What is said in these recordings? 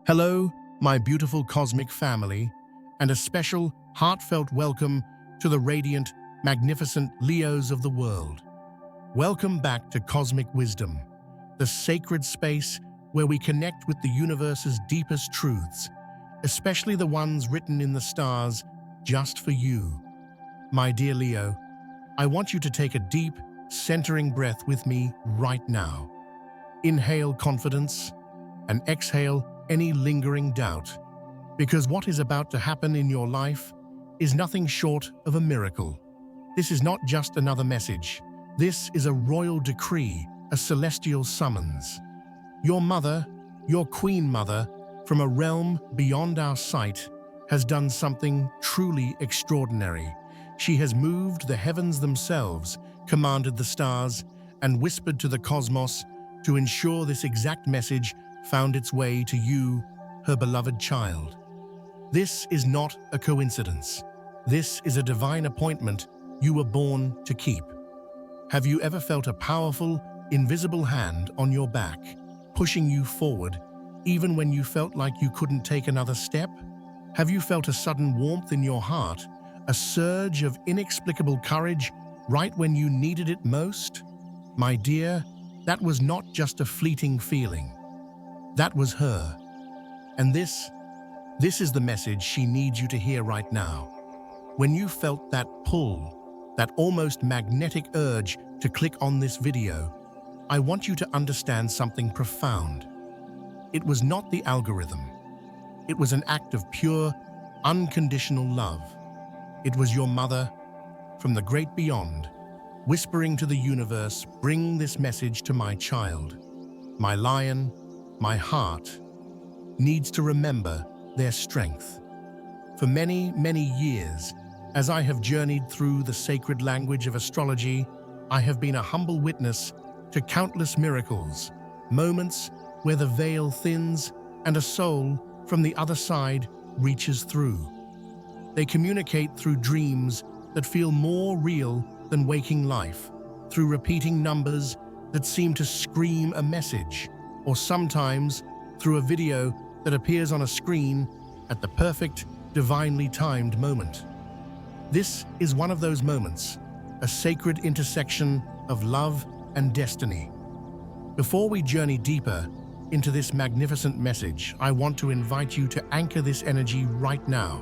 Hello, my beautiful cosmic family, and a special, heartfelt welcome to the radiant, magnificent Leos of the world. Welcome back to Cosmic Wisdom, the sacred space where we connect with the universe's deepest truths, especially the ones written in the stars just for you. My dear Leo, I want you to take a deep, centering breath with me right now. Inhale confidence and exhale any lingering doubt, because what is about to happen in your life is nothing short of a miracle. This is not just another message. This is a royal decree, a celestial summons. Your mother, your Queen Mother, from a realm beyond our sight, has done something truly extraordinary. She has moved the heavens themselves, commanded the stars, and whispered to the cosmos to ensure this exact message found its way to you, her beloved child. This is not a coincidence. This is a divine appointment you were born to keep. Have you ever felt a powerful, invisible hand on your back, pushing you forward, even when you felt like you couldn't take another step? Have you felt a sudden warmth in your heart, a surge of inexplicable courage right when you needed it most? My dear, that was not just a fleeting feeling. That was her. And this is the message she needs you to hear right now. When you felt that pull, that almost magnetic urge to click on this video, I want you to understand something profound. It was not the algorithm. It was an act of pure, unconditional love. It was your mother, from the great beyond, whispering to the universe, "Bring this message to my child. My lion, my heart, needs to remember their strength." For many, many years, as I have journeyed through the sacred language of astrology, I have been a humble witness to countless miracles, moments where the veil thins and a soul from the other side reaches through. They communicate through dreams that feel more real than waking life, through repeating numbers that seem to scream a message, or sometimes through a video that appears on a screen at the perfect, divinely timed moment. This is one of those moments, a sacred intersection of love and destiny. Before we journey deeper into this magnificent message, I want to invite you to anchor this energy right now.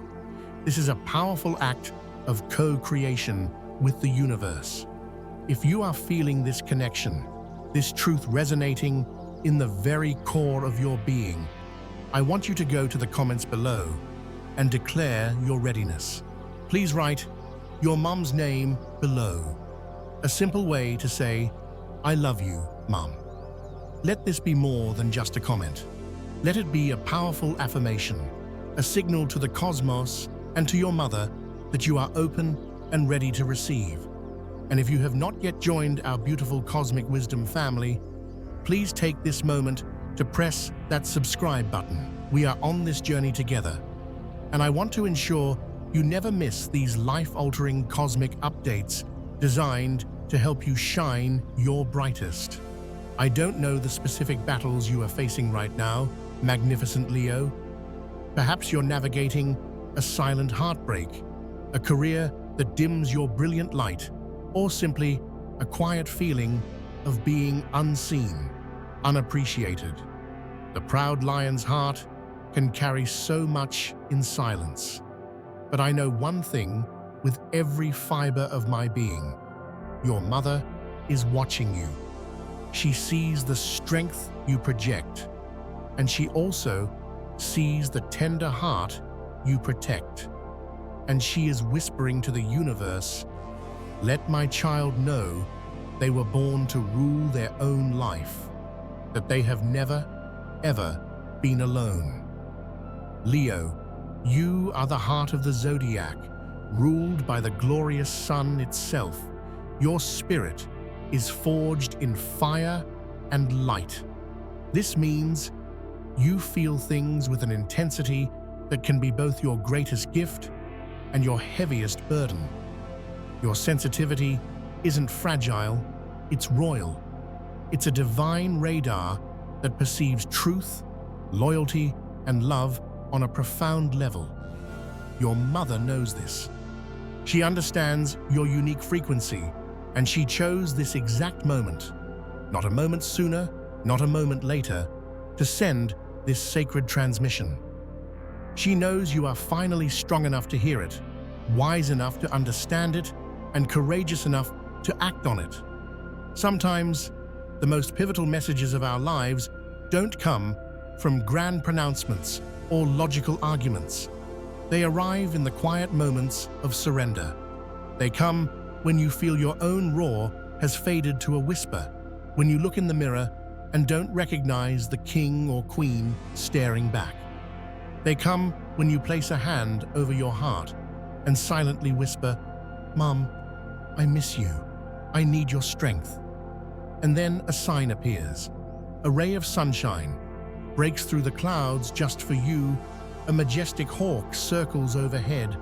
This is a powerful act of co-creation with the universe. If you are feeling this connection, this truth resonating in the very core of your being, I want you to go to the comments below and declare your readiness. Please write your mom's name below. A simple way to say, "I love you, Mom." Let this be more than just a comment. Let it be a powerful affirmation, a signal to the cosmos and to your mother that you are open and ready to receive. And if you have not yet joined our beautiful Cosmic Wisdom family, please take this moment to press that subscribe button. We are on this journey together, and I want to ensure you never miss these life-altering cosmic updates designed to help you shine your brightest. I don't know the specific battles you are facing right now, magnificent Leo. Perhaps you're navigating a silent heartbreak, a career that dims your brilliant light, or simply a quiet feeling of being unseen, unappreciated. The proud lion's heart can carry so much in silence. But I know one thing with every fiber of my being: your mother is watching you. She sees the strength you project, and she also sees the tender heart you protect. And she is whispering to the universe, "Let my child know they were born to rule their own life, that they have never, ever been alone." Leo, you are the heart of the zodiac, ruled by the glorious sun itself. Your spirit is forged in fire and light. This means you feel things with an intensity that can be both your greatest gift and your heaviest burden. Your sensitivity isn't fragile, it's royal. It's a divine radar that perceives truth, loyalty, and love on a profound level. Your mother knows this. She understands your unique frequency, and she chose this exact moment, not a moment sooner, not a moment later, to send this sacred transmission. She knows you are finally strong enough to hear it, wise enough to understand it, and courageous enough to act on it. Sometimes, the most pivotal messages of our lives don't come from grand pronouncements or logical arguments. They arrive in the quiet moments of surrender. They come when you feel your own roar has faded to a whisper, when you look in the mirror and don't recognize the king or queen staring back. They come when you place a hand over your heart and silently whisper, "Mom, I miss you. I need your strength." And then a sign appears. A ray of sunshine breaks through the clouds just for you. A majestic hawk circles overhead,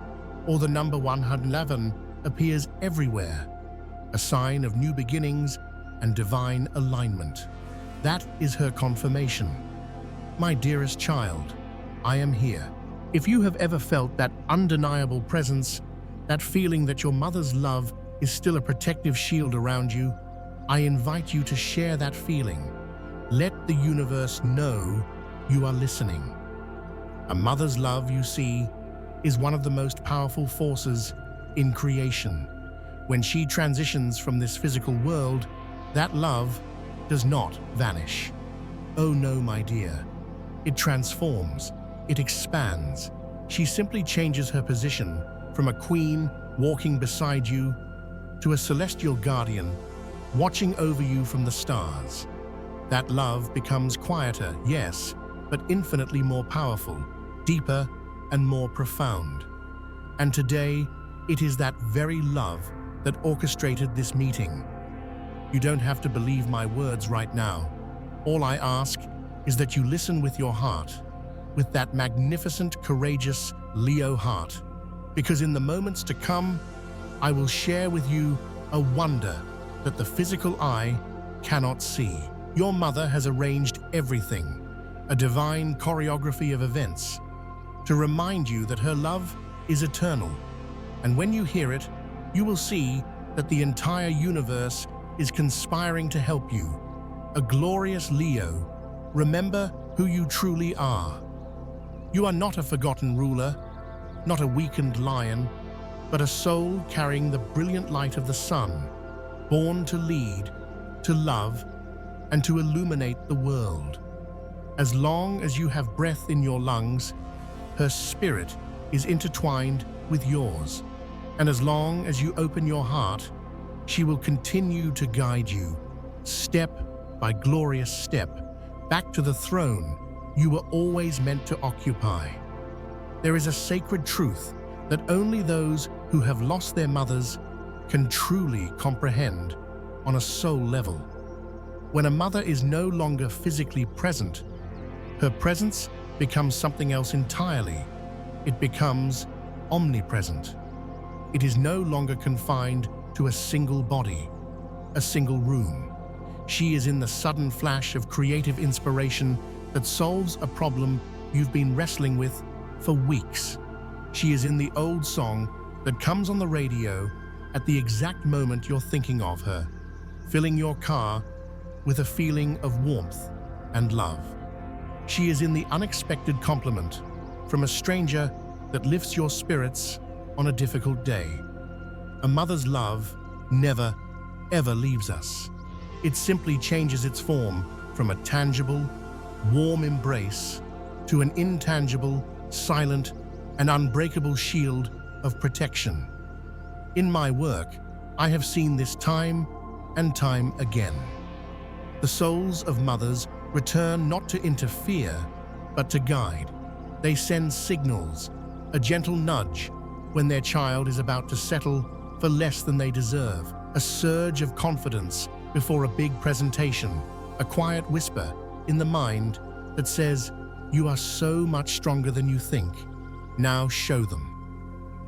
or the number 111 appears everywhere. A sign of new beginnings and divine alignment. That is her confirmation. My dearest child, I am here. If you have ever felt that undeniable presence, that feeling that your mother's love is still a protective shield around you, I invite you to share that feeling. Let the universe know you are listening. A mother's love, you see, is one of the most powerful forces in creation. When she transitions from this physical world, that love does not vanish. Oh no, my dear. It transforms. It expands. She simply changes her position from a queen walking beside you to a celestial guardian watching over you from the stars. That love becomes quieter, yes, but infinitely more powerful, deeper, and more profound. And today, it is that very love that orchestrated this meeting. You don't have to believe my words right now. All I ask is that you listen with your heart, with that magnificent, courageous Leo heart, because in the moments to come, I will share with you a wonder that the physical eye cannot see. Your mother has arranged everything, a divine choreography of events, to remind you that her love is eternal. And when you hear it, you will see that the entire universe is conspiring to help you. A glorious Leo, remember who you truly are. You are not a forgotten ruler, not a weakened lion, but a soul carrying the brilliant light of the sun, born to lead, to love, and to illuminate the world. As long as you have breath in your lungs, her spirit is intertwined with yours. And as long as you open your heart, she will continue to guide you, step by glorious step, back to the throne you were always meant to occupy. There is a sacred truth that only those who have lost their mothers can truly comprehend on a soul level. When a mother is no longer physically present, her presence becomes something else entirely. It becomes omnipresent. It is no longer confined to a single body, a single room. She is in the sudden flash of creative inspiration that solves a problem you've been wrestling with for weeks. She is in the old song that comes on the radio at the exact moment you're thinking of her, filling your car with a feeling of warmth and love. She is in the unexpected compliment from a stranger that lifts your spirits on a difficult day. A mother's love never, ever leaves us. It simply changes its form from a tangible, warm embrace to an intangible, silent, and unbreakable shield of protection. In my work, I have seen this time and time again. The souls of mothers return not to interfere, but to guide. They send signals, a gentle nudge when their child is about to settle for less than they deserve, a surge of confidence before a big presentation, a quiet whisper in the mind that says, "You are so much stronger than you think. Now show them."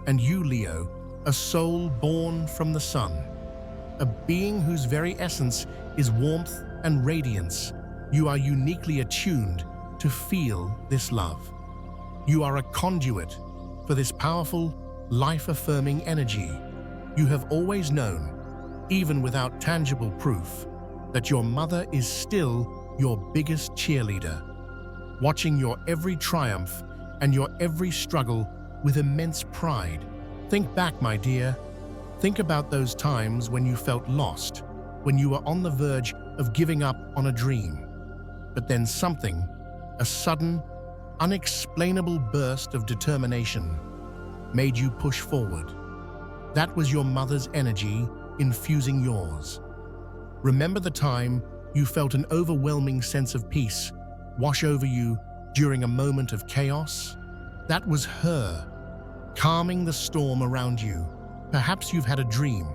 And you, Leo, a soul born from the sun, a being whose very essence is warmth and radiance, you are uniquely attuned to feel this love. You are a conduit for this powerful, life-affirming energy. You have always known, even without tangible proof, that your mother is still your biggest cheerleader, watching your every triumph and your every struggle with immense pride. Think back, my dear. Think about those times when you felt lost, when you were on the verge of giving up on a dream. But then something, a sudden, unexplainable burst of determination, made you push forward. That was your mother's energy infusing yours. Remember the time you felt an overwhelming sense of peace wash over you during a moment of chaos? That was her, calming the storm around you. Perhaps you've had a dream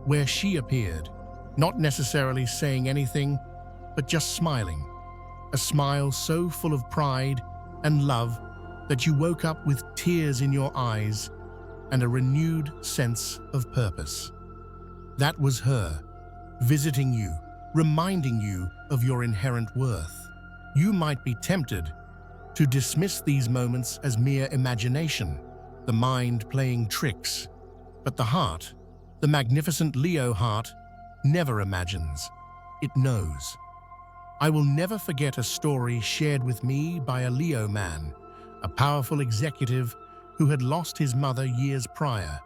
where she appeared, not necessarily saying anything, but just smiling. A smile so full of pride and love that you woke up with tears in your eyes and a renewed sense of purpose. That was her, visiting you, reminding you of your inherent worth. You might be tempted to dismiss these moments as mere imagination, the mind playing tricks. But the heart, the magnificent Leo heart, never imagines. It knows. I will never forget a story shared with me by a Leo man, a powerful executive who had lost his mother years prior.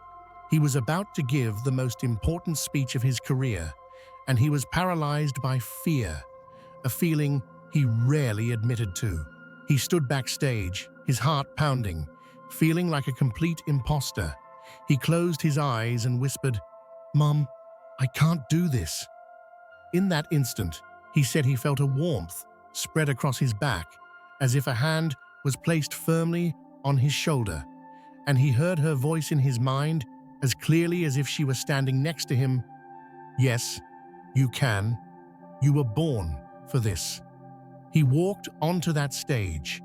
He was about to give the most important speech of his career, and he was paralyzed by fear, a feeling he rarely admitted to. He stood backstage, his heart pounding, feeling like a complete imposter. He closed his eyes and whispered, "Mom, I can't do this." In that instant, he said he felt a warmth spread across his back, as if a hand was placed firmly on his shoulder, and he heard her voice in his mind as clearly as if she were standing next to him. "Yes, you can. You were born for this." He walked onto that stage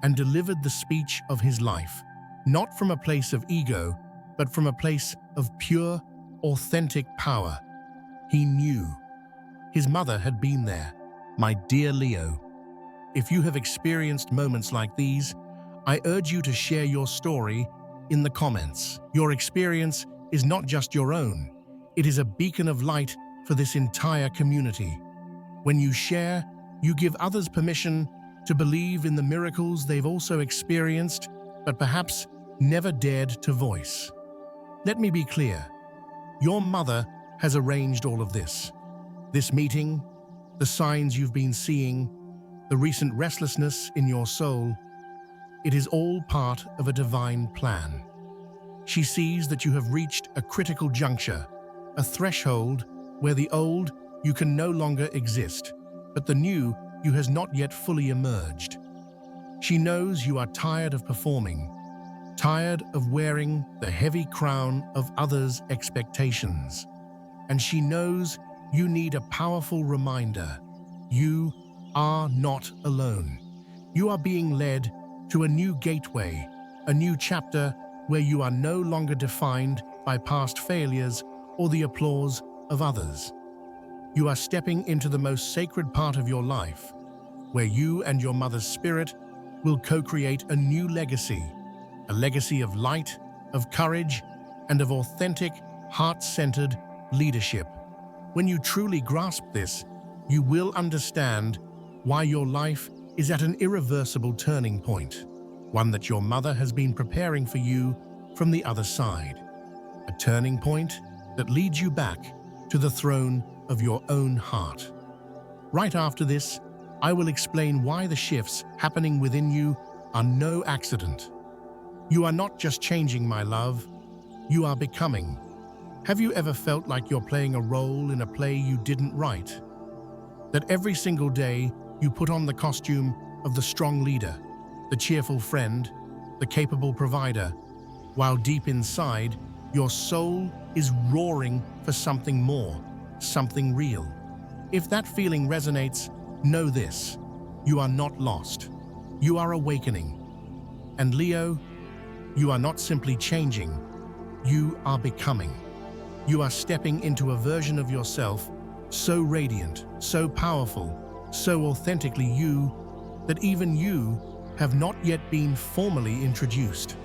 and delivered the speech of his life, not from a place of ego, but from a place of pure, authentic power. He knew. His mother had been there. My dear Leo, if you have experienced moments like these, I urge you to share your story in the comments. Your experience is not just your own. It is a beacon of light for this entire community. When you share, you give others permission to believe in the miracles they've also experienced, but perhaps never dared to voice. Let me be clear. Your mother has arranged all of this. This meeting, the signs you've been seeing, the recent restlessness in your soul, it is all part of a divine plan. She sees that you have reached a critical juncture, a threshold where the old you can no longer exist, but the new you has not yet fully emerged. She knows you are tired of performing, tired of wearing the heavy crown of others' expectations. And she knows you need a powerful reminder. You are not alone. You are being led to a new gateway, a new chapter where you are no longer defined by past failures or the applause of others. You are stepping into the most sacred part of your life, where you and your mother's spirit will co-create a new legacy, a legacy of light, of courage, and of authentic, heart-centered leadership. When you truly grasp this, you will understand why your life is at an irreversible turning point, one that your mother has been preparing for you from the other side. A turning point that leads you back to the throne of your own heart. Right after this, I will explain why the shifts happening within you are no accident. You are not just changing, my love, you are becoming. Have you ever felt like you're playing a role in a play you didn't write? That every single day you put on the costume of the strong leader, the cheerful friend, the capable provider, while deep inside, your soul is roaring for something more, something real. If that feeling resonates, know this: you are not lost. You are awakening. And Leo, you are not simply changing, you are becoming. You are stepping into a version of yourself so radiant, so powerful, so authentically you, that even you have not yet been formally introduced.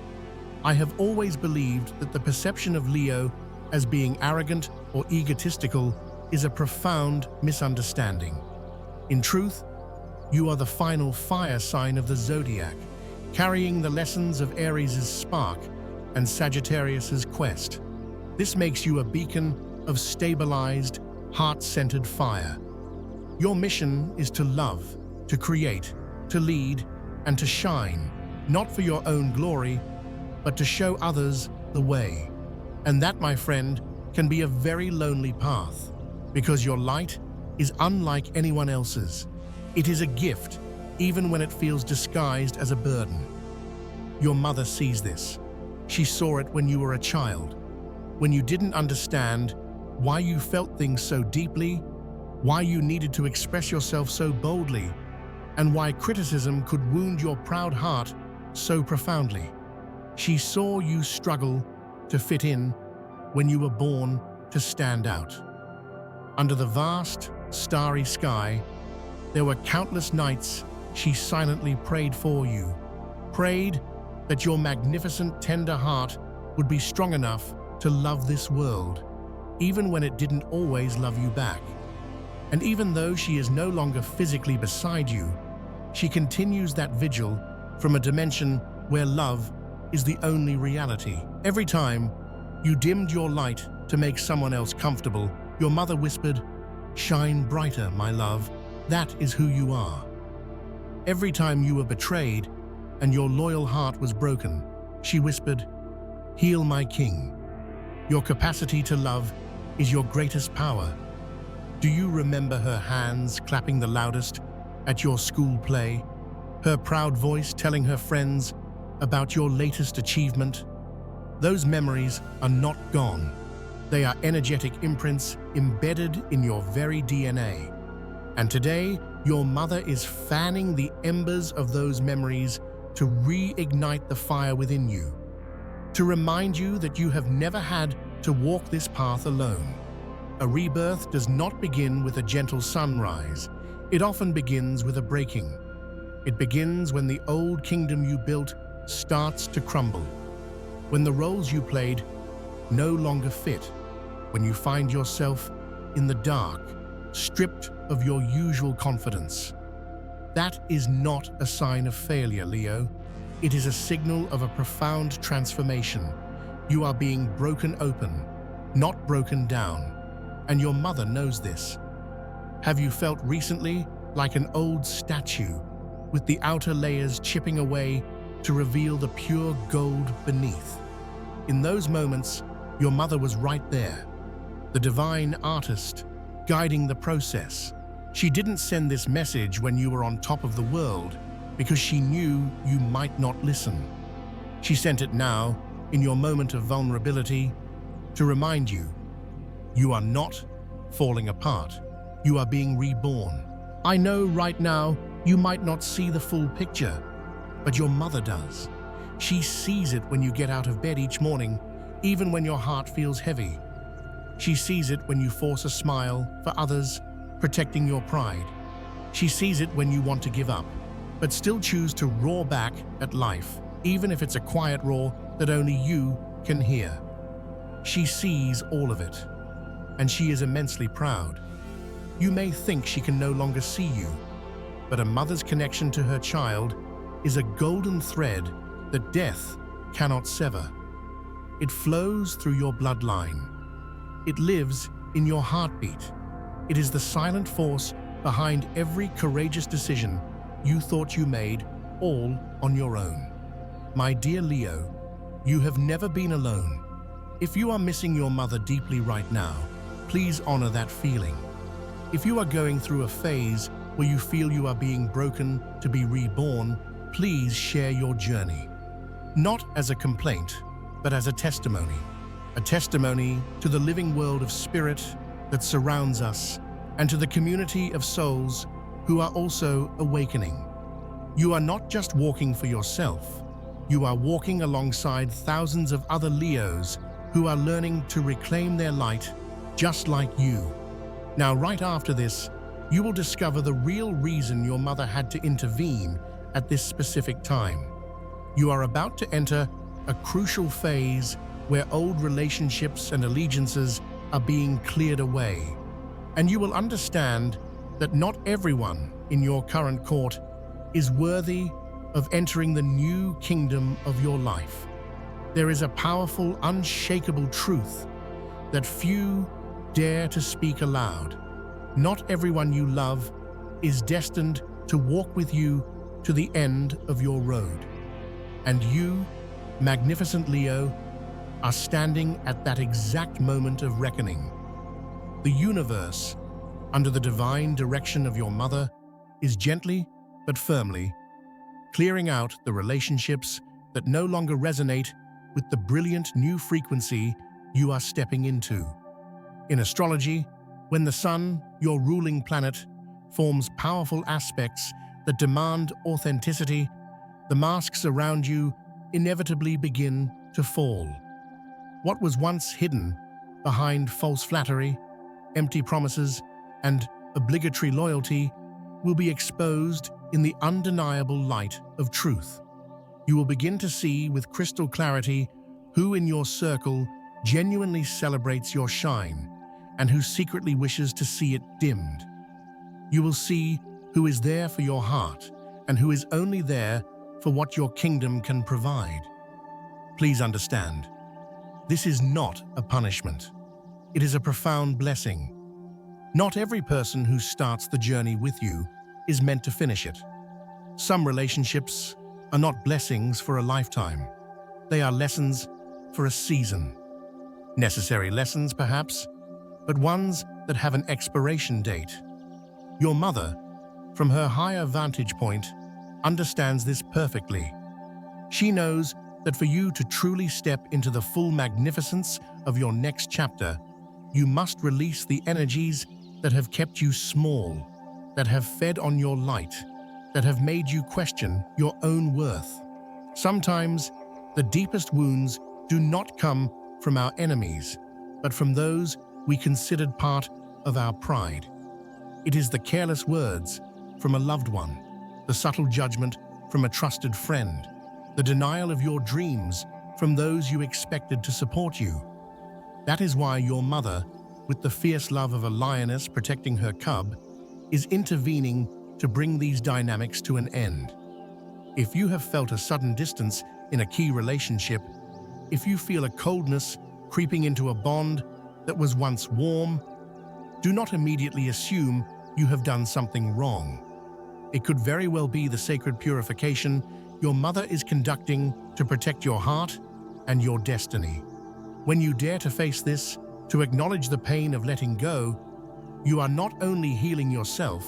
I have always believed that the perception of Leo as being arrogant or egotistical is a profound misunderstanding. In truth, you are the final fire sign of the zodiac, carrying the lessons of Aries' spark and Sagittarius' quest. This makes you a beacon of stabilized, heart-centered fire. Your mission is to love, to create, to lead, and to shine, not for your own glory, but to show others the way. And that, my friend, can be a very lonely path, because your light is unlike anyone else's. It is a gift, even when it feels disguised as a burden. Your mother sees this. She saw it when you were a child, when you didn't understand why you felt things so deeply, why you needed to express yourself so boldly, and why criticism could wound your proud heart so profoundly. She saw you struggle to fit in when you were born to stand out. Under the vast, starry sky, there were countless nights she silently prayed for you, prayed that your magnificent, tender heart would be strong enough to love this world, even when it didn't always love you back. And even though she is no longer physically beside you, she continues that vigil from a dimension where love is the only reality. Every time you dimmed your light to make someone else comfortable, your mother whispered, "Shine brighter, my love, that is who you are." Every time you were betrayed and your loyal heart was broken, she whispered, "Heal, my king. Your capacity to love is your greatest power." Do you remember her hands clapping the loudest at your school play? Her proud voice telling her friends about your latest achievement? Those memories are not gone. They are energetic imprints embedded in your very DNA. And today, your mother is fanning the embers of those memories to reignite the fire within you, to remind you that you have never had to walk this path alone. A rebirth does not begin with a gentle sunrise. It often begins with a breaking. It begins when the old kingdom you built starts to crumble, when the roles you played no longer fit, when you find yourself in the dark, stripped of your usual confidence. That is not a sign of failure, Leo. It is a signal of a profound transformation. You are being broken open, not broken down. And your mother knows this. Have you felt recently like an old statue, with the outer layers chipping away to reveal the pure gold beneath? In those moments, your mother was right there, the divine artist, guiding the process. She didn't send this message when you were on top of the world, because she knew you might not listen. She sent it now, in your moment of vulnerability, to remind you, you are not falling apart. You are being reborn. I know right now you might not see the full picture, but your mother does. She sees it when you get out of bed each morning, even when your heart feels heavy. She sees it when you force a smile for others, protecting your pride. She sees it when you want to give up, but still choose to roar back at life, even if it's a quiet roar that only you can hear. She sees all of it, and she is immensely proud. You may think she can no longer see you, but a mother's connection to her child is a golden thread that death cannot sever. It flows through your bloodline. It lives in your heartbeat. It is the silent force behind every courageous decision you thought you made, all on your own. My dear Leo, you have never been alone. If you are missing your mother deeply right now, please honor that feeling. If you are going through a phase where you feel you are being broken to be reborn, please share your journey. Not as a complaint, but as a testimony to the living world of spirit that surrounds us, and to the community of souls who are also awakening. You are not just walking for yourself, you are walking alongside thousands of other Leos who are learning to reclaim their light just like you. Now, right after this, you will discover the real reason your mother had to intervene at this specific time. You are about to enter a crucial phase where old relationships and allegiances are being cleared away, and you will understand that not everyone in your current court is worthy of entering the new kingdom of your life. There is a powerful, unshakable truth that few dare to speak aloud. Not everyone you love is destined to walk with you to the end of your road. And you, magnificent Leo, are standing at that exact moment of reckoning. The universe, under the divine direction of your mother, is gently but firmly clearing out the relationships that no longer resonate with the brilliant new frequency you are stepping into. In astrology, when the sun, your ruling planet, forms powerful aspects that demand authenticity, the masks around you inevitably begin to fall. What was once hidden behind false flattery, empty promises, and obligatory loyalty will be exposed in the undeniable light of truth. You will begin to see with crystal clarity who in your circle genuinely celebrates your shine and who secretly wishes to see it dimmed. You will see who is there for your heart and who is only there for what your kingdom can provide. Please understand, this is not a punishment. It is a profound blessing. Not every person who starts the journey with you is meant to finish it. Some relationships are not blessings for a lifetime. They are lessons for a season. Necessary lessons, perhaps, but ones that have an expiration date. Your mother, from her higher vantage point, understands this perfectly. She knows that for you to truly step into the full magnificence of your next chapter, you must release the energies that have kept you small, that have fed on your light, that have made you question your own worth. Sometimes, the deepest wounds do not come from our enemies, but from those we considered part of our pride. It is the careless words from a loved one, the subtle judgment from a trusted friend, the denial of your dreams from those you expected to support you. That is why your mother, with the fierce love of a lioness protecting her cub, is intervening to bring these dynamics to an end. If you have felt a sudden distance in a key relationship, if you feel a coldness creeping into a bond that was once warm, do not immediately assume you have done something wrong. It could very well be the sacred purification your mother is conducting to protect your heart and your destiny. When you dare to face this, to acknowledge the pain of letting go, you are not only healing yourself,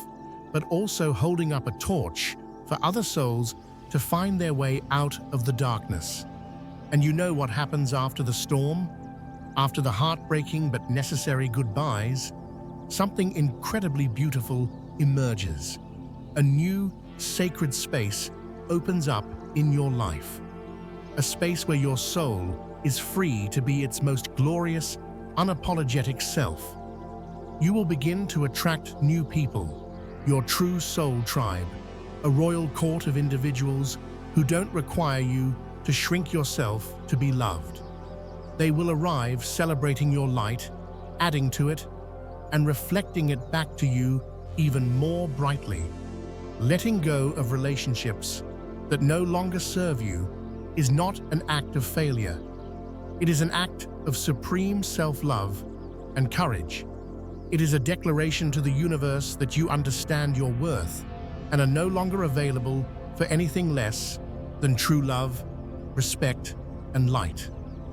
but also holding up a torch for other souls to find their way out of the darkness. And you know what happens after the storm? After the heartbreaking but necessary goodbyes, something incredibly beautiful emerges. A new, sacred space opens up in your life. A space where your soul is free to be its most glorious, unapologetic self. You will begin to attract new people, your true soul tribe, a royal court of individuals who don't require you to shrink yourself to be loved. They will arrive celebrating your light, adding to it, and reflecting it back to you even more brightly. Letting go of relationships that no longer serve you is not an act of failure. It is an act of supreme self-love and courage. It is a declaration to the universe that you understand your worth and are no longer available for anything less than true love, respect, and light.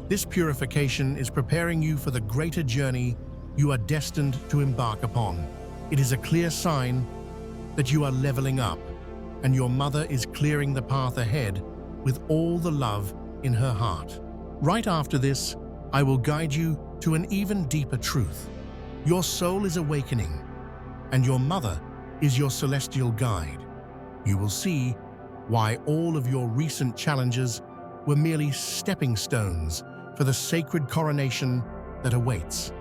This purification is preparing you for the greater journey you are destined to embark upon. It is a clear sign that you are leveling up, and your mother is clearing the path ahead with all the love in her heart. Right after this, I will guide you to an even deeper truth. Your soul is awakening, and your mother is your celestial guide. You will see why all of your recent challenges were merely stepping stones for the sacred coronation that awaits.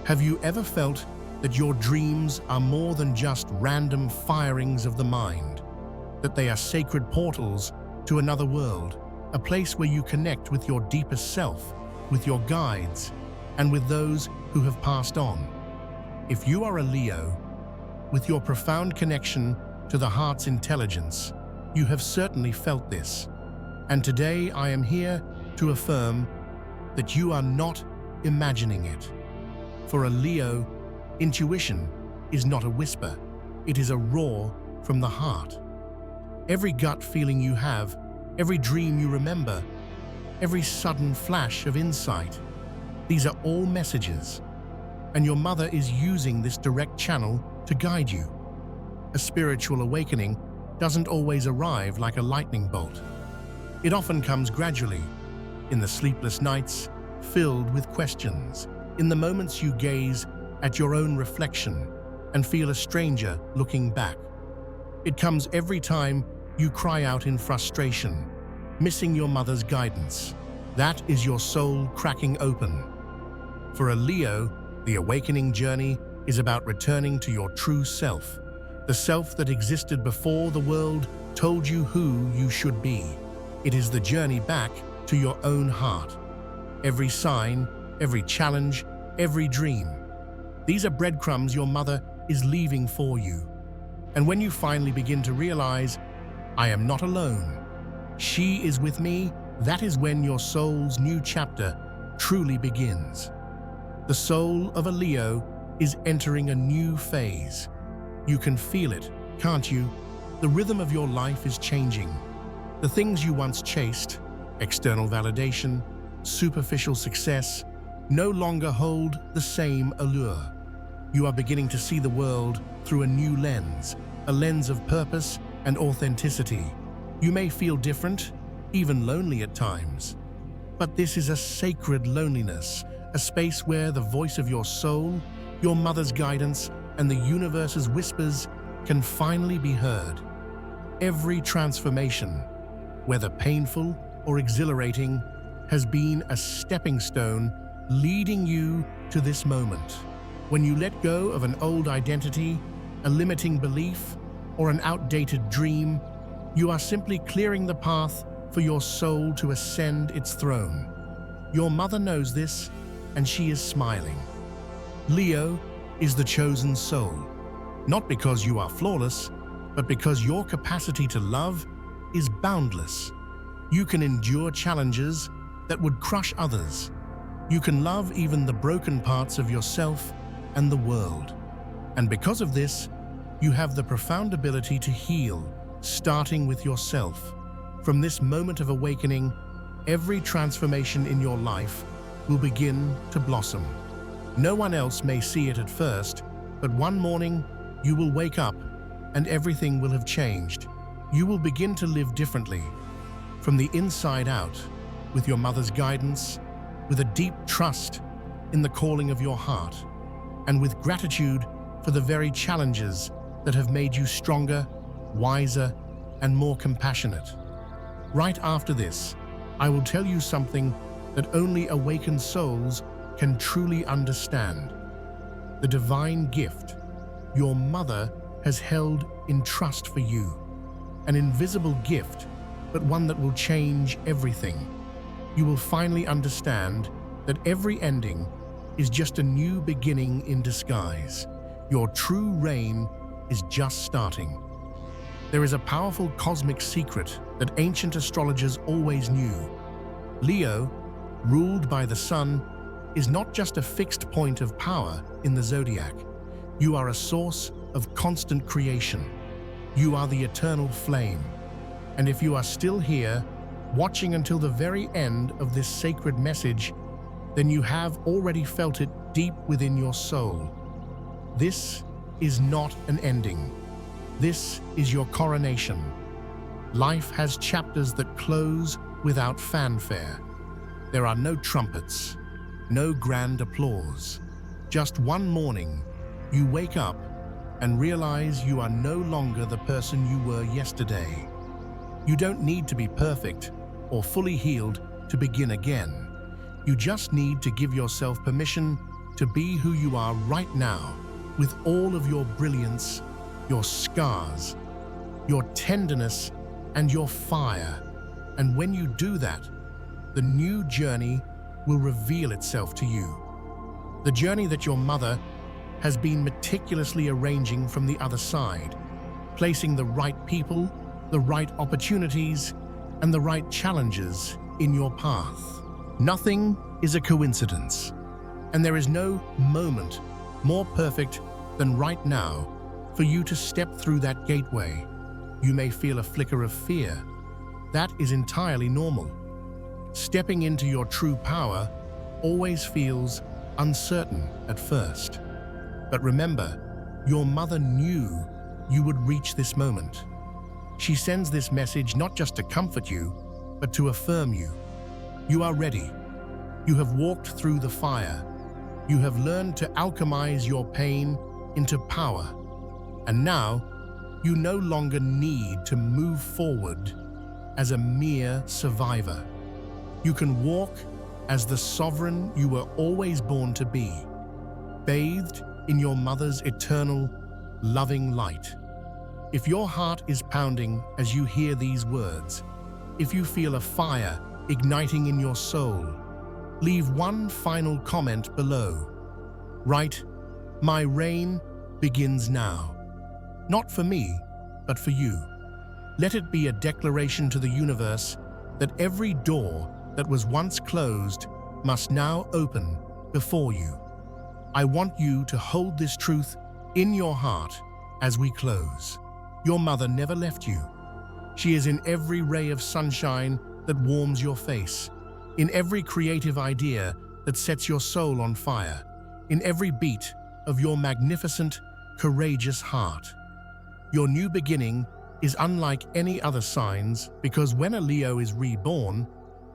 Have you ever felt that your dreams are more than just random firings of the mind? that they are sacred portals to another world, a place where you connect with your deepest self, with your guides, and with those who have passed on. If you are a Leo, with your profound connection to the heart's intelligence, you have certainly felt this. And today I am here to affirm that you are not imagining it. For a Leo, intuition is not a whisper, it is a roar from the heart. Every gut feeling you have, every dream you remember, every sudden flash of insight, these are all messages, and your mother is using this direct channel to guide you. A spiritual awakening doesn't always arrive like a lightning bolt. It often comes gradually, in the sleepless nights filled with questions, in the moments you gaze at your own reflection and feel a stranger looking back. It comes every time you cry out in frustration, missing your mother's guidance. That is your soul cracking open. For a Leo, the awakening journey is about returning to your true self, the self that existed before the world told you who you should be. It is the journey back to your own heart. Every sign, every challenge, every dream. These are breadcrumbs your mother is leaving for you. And when you finally begin to realize, I am not alone, she is with me, that is when your soul's new chapter truly begins. The soul of a Leo is entering a new phase. You can feel it, can't you? The rhythm of your life is changing. The things you once chased, external validation, superficial success, no longer hold the same allure. You are beginning to see the world through a new lens, a lens of purpose and authenticity. You may feel different, even lonely at times. But this is a sacred loneliness, a space where the voice of your soul, your mother's guidance, and the universe's whispers can finally be heard. Every transformation, whether painful or exhilarating, has been a stepping stone leading you to this moment. When you let go of an old identity, a limiting belief, or an outdated dream, you are simply clearing the path for your soul to ascend its throne. Your mother knows this, and she is smiling. Leo is the chosen soul, not because you are flawless, but because your capacity to love is boundless. You can endure challenges that would crush others. You can love even the broken parts of yourself and the world. And because of this, you have the profound ability to heal, starting with yourself. From this moment of awakening, every transformation in your life will begin to blossom. No one else may see it at first, but one morning you will wake up and everything will have changed. You will begin to live differently, from the inside out, with your mother's guidance, with a deep trust in the calling of your heart, and with gratitude for the very challenges that have made you stronger, wiser, and more compassionate. Right after this, I will tell you something that only awakened souls can truly understand. The divine gift your mother has held in trust for you. An invisible gift, but one that will change everything. You will finally understand that every ending is just a new beginning in disguise. Your true reign is just starting. There is a powerful cosmic secret that ancient astrologers always knew. Leo, ruled by the sun, is not just a fixed point of power in the zodiac. You are a source of constant creation. You are the eternal flame. And if you are still here, watching until the very end of this sacred message, then you have already felt it deep within your soul. This is not an ending. This is your coronation. Life has chapters that close without fanfare. There are no trumpets, no grand applause. Just one morning, you wake up and realize you are no longer the person you were yesterday. You don't need to be perfect or fully healed to begin again. You just need to give yourself permission to be who you are right now, with all of your brilliance, your scars, your tenderness, and your fire. And when you do that, the new journey will reveal itself to you. The journey that your mother has been meticulously arranging from the other side, placing the right people, the right opportunities, and the right challenges in your path. Nothing is a coincidence, and there is no moment more perfect than right now for you to step through that gateway. You may feel a flicker of fear. That is entirely normal. Stepping into your true power always feels uncertain at first. But remember, your mother knew you would reach this moment. She sends this message not just to comfort you, but to affirm you. You are ready. You have walked through the fire. You have learned to alchemize your pain into power. And now, you no longer need to move forward as a mere survivor. You can walk as the sovereign you were always born to be, bathed in your mother's eternal, loving light. If your heart is pounding as you hear these words, if you feel a fire igniting in your soul, leave one final comment below. Write, "My reign begins now." Not for me, but for you. Let it be a declaration to the universe that every door that was once closed must now open before you. I want you to hold this truth in your heart as we close. Your mother never left you. She is in every ray of sunshine that warms your face, in every creative idea that sets your soul on fire, in every beat of your magnificent, courageous heart. Your new beginning is unlike any other signs because when a Leo is reborn,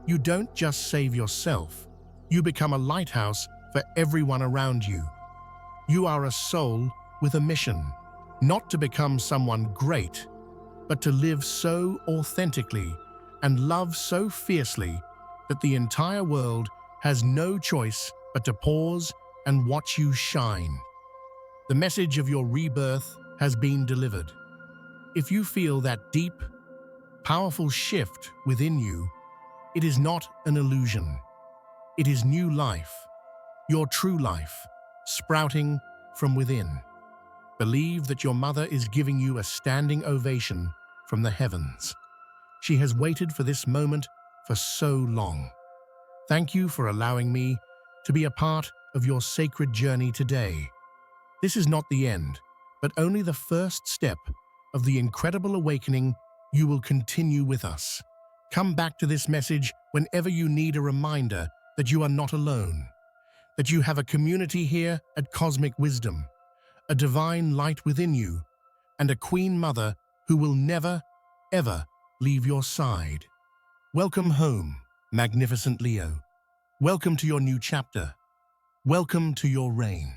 you don't just save yourself, you become a lighthouse for everyone around you. You are a soul with a mission, not to become someone great, but to live so authentically and love so fiercely that the entire world has no choice but to pause and watch you shine. The message of your rebirth has been delivered. If you feel that deep, powerful shift within you, it is not an illusion. It is new life, your true life, sprouting from within. Believe that your mother is giving you a standing ovation from the heavens. She has waited for this moment for so long. Thank you for allowing me to be a part of your sacred journey today. This is not the end, but only the first step of the incredible awakening you will continue with us. Come back to this message whenever you need a reminder that you are not alone, that you have a community here at Cosmic Wisdom, a divine light within you, and a Queen Mother who will never, ever leave your side. Welcome home, magnificent Leo. Welcome to your new chapter. Welcome to your reign.